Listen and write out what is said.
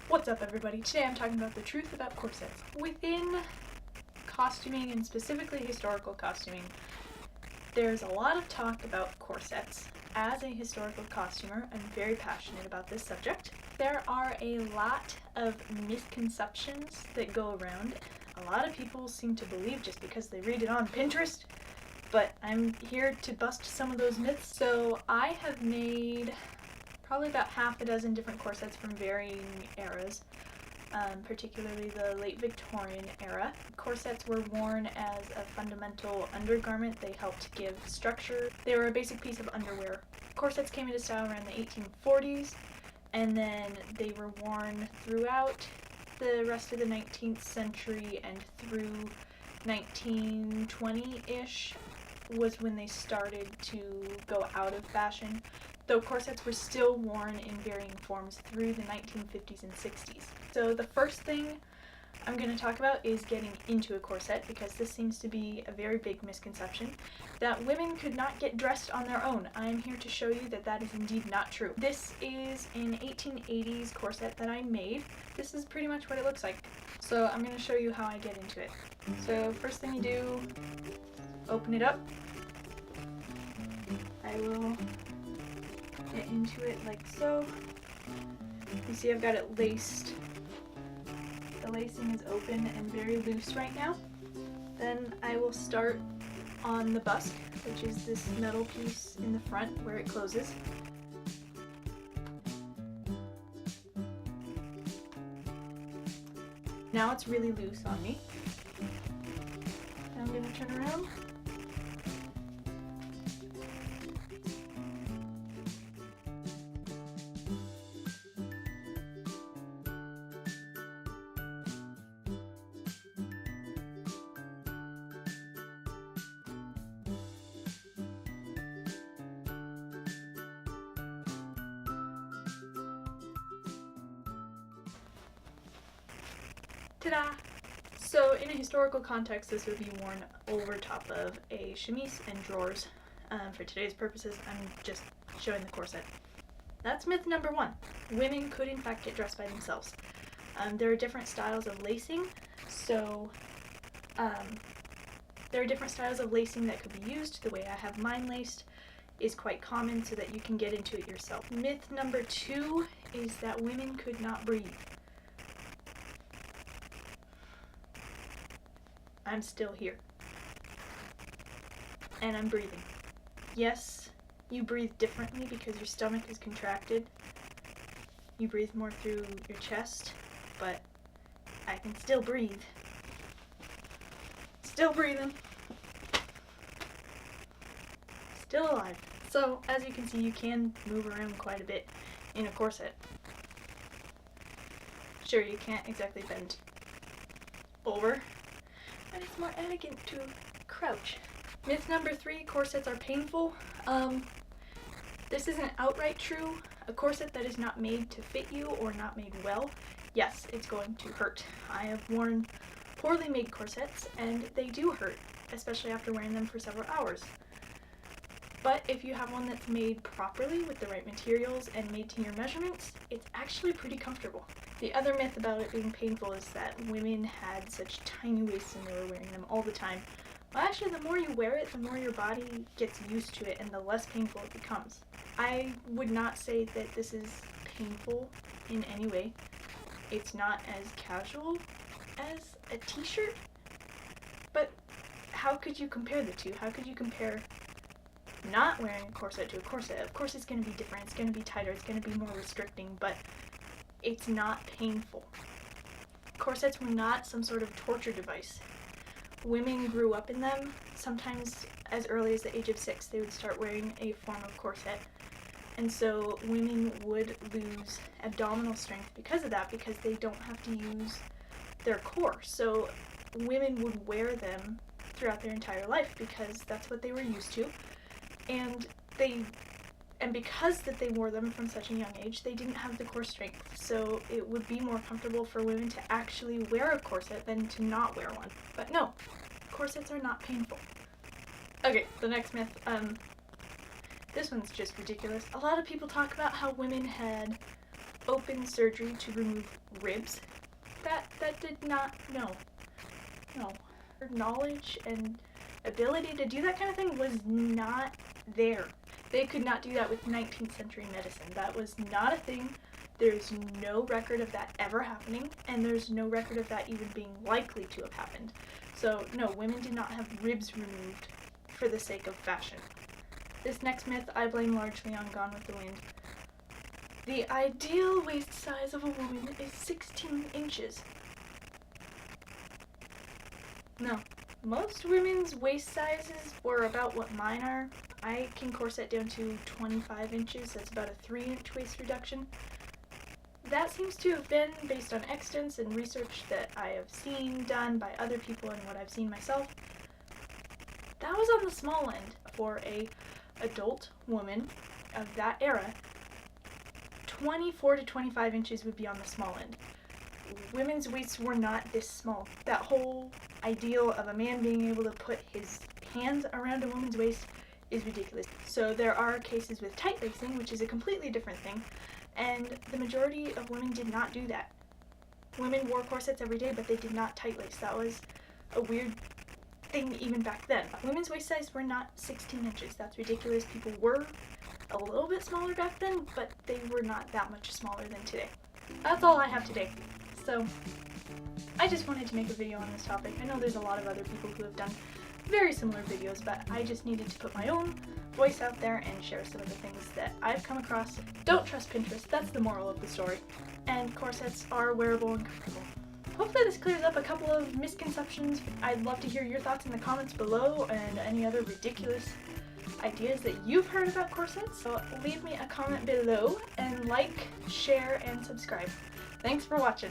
What's up, everybody? Today I'm talking about the truth about corsets. Within costuming, and specifically historical costuming, there's a lot of talk about corsets. As a historical costumer, I'm very passionate about this subject. There are a lot of misconceptions that go around. A lot of people seem to believe just because they read it on Pinterest, but I'm here to bust some of those myths. So I have made probably about half a dozen different corsets from varying eras, particularly the late Victorian era. Corsets were worn as a fundamental undergarment. They helped give structure. They were a basic piece of underwear. Corsets came into style around the 1840s, and then they were worn throughout the rest of the 19th century, and through 1920-ish was when they started to go out of fashion, though corsets were still worn in varying forms through the 1950s and 60s. So the first thing I'm going to talk about is getting into a corset, because this seems to be a very big misconception that women could not get dressed on their own. I am here to show you that that is indeed not true. This is an 1880s corset that I made. This is pretty much what it looks like. So I'm going to show you how I get into it. So first thing you do, open it up. I will get into it like so. You see I've got it laced. The lacing is open and very loose right now. Then I will start on the bust, which is this metal piece in the front where it closes. Now it's really loose on me. Now I'm going to turn around. Ta-da! So in a historical context, this would be worn over top of a chemise and drawers. For today's purposes, I'm just showing the corset. That's myth number one. Women could in fact get dressed by themselves. There are different styles of lacing, so there are different styles of lacing that could be used. The way I have mine laced is quite common so that you can get into it yourself. Myth number two is that women could not breathe. I'm still here. And I'm breathing. Yes, you breathe differently because your stomach is contracted. You breathe more through your chest, but I can still breathe. Still breathing. Still alive. So, as you can see, you can move around quite a bit in a corset. Sure, you can't exactly bend over, and it's more elegant to crouch. Myth number three, corsets are painful. This isn't outright true. A corset that is not made to fit you or not made well, yes, it's going to hurt. I have worn poorly made corsets and they do hurt, especially after wearing them for several hours. But if you have one that's made properly with the right materials and made to your measurements, it's actually pretty comfortable. The other myth about it being painful is that women had such tiny waists and they were wearing them all the time. Well, actually, the more you wear it, the more your body gets used to it and the less painful it becomes. I would not say that this is painful in any way. It's not as casual as a t-shirt, but how could you compare the two? How could you compare not wearing a corset to a corset? Of course it's going to be different, it's going to be tighter, it's going to be more restricting, but it's not painful. Corsets were not some sort of torture device. Women grew up in them. Sometimes as early as the age of 6 they would start wearing a form of corset, and so women would lose abdominal strength because of that, because they don't have to use their core. So women would wear them throughout their entire life because that's what they were used to. And because that they wore them from such a young age, they didn't have the core strength, so it would be more comfortable for women to actually wear a corset than to not wear one. But no, corsets are not painful. Okay, the next myth, this one's just ridiculous. A lot of people talk about how women had open surgery to remove ribs. That did not, no. Her knowledge and ability to do that kind of thing was not there. They could not do that with 19th century medicine. That was not a thing. There's no record of that ever happening, and there's no record of that even being likely to have happened. So no, women did not have ribs removed for the sake of fashion. This next myth I blame largely on Gone with the Wind. The ideal waist size of a woman is 16 inches. No. Most women's waist sizes were about what mine are. I can corset down to 25 inches. That's about a 3-inch waist reduction. That seems to have been based on extents and research that I have seen done by other people and what I've seen myself. That was on the small end for a adult woman of that era. 24 to 25 inches would be on the small end. Women's waists were not this small. That whole ideal of a man being able to put his hands around a woman's waist is ridiculous. So there are cases with tight lacing, which is a completely different thing, and the majority of women did not do that. Women wore corsets every day, but they did not tight lace. That was a weird thing even back then. Women's waist size were not 16 inches. That's ridiculous. People were a little bit smaller back then, but they were not that much smaller than today. That's all I have today. So I just wanted to make a video on this topic. I know there's a lot of other people who have done very similar videos, but I just needed to put my own voice out there and share some of the things that I've come across. Don't trust Pinterest, that's the moral of the story. And corsets are wearable and comfortable. Hopefully this clears up a couple of misconceptions. I'd love to hear your thoughts in the comments below and any other ridiculous ideas that you've heard about corsets. So leave me a comment below and like, share, and subscribe. Thanks for watching.